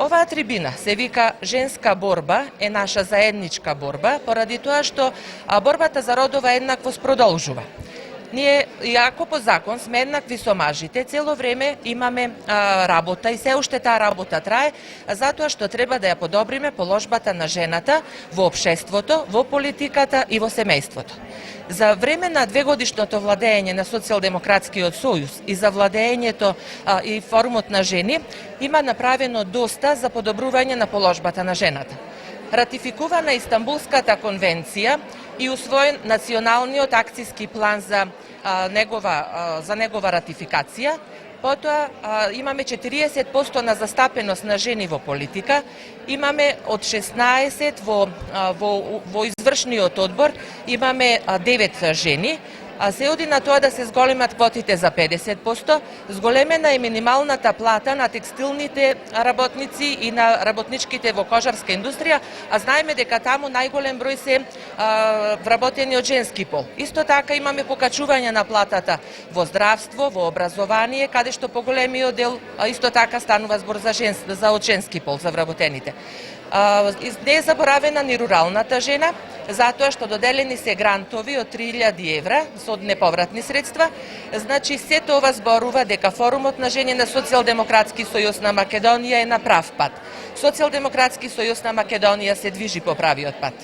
Оваа трибина се вика "Женска борба е наша заедничка борба", поради тоа што борбата за родова еднаквост продолжува. Ние, иако по закон сме еднакви со мажите, цело време имаме работа и се уште таа работа трае, затоа што треба да ја подобриме положбата на жената во општеството, во политиката и во семејството. За време на двегодишното владење на Социјалдемократскиот сојуз и за владењето и форумот на жени има направено доста за подобрување на положбата на жената. Ратификувана Истанбулската конвенција и усвоен националниот акцијски план за негова ратификација. Потоа имаме 40% на застапеност на жени во политика, имаме од 16 во извршниот одбор, имаме 9 жени, а се оди на тоа да се зголемат квотите за 50%, зголемена е минималната плата на текстилните работници и на работничките во кожарска индустрија, а знаеме дека таму најголем број се вработени од женски пол. Исто така имаме покачување на платата во здравство, во образование, каде што поголемиот дел исто така станува збор за од женски пол, за вработените. Не е заборавена ни руралната жена, затоа што доделени се грантови од 3000 евра со неповратни средства. Значи, сето ова зборува дека форумот на жени на Социјалдемократски сојуз на Македонија е на прав пат. Социјалдемократски сојуз на Македонија се движи по правиот пат.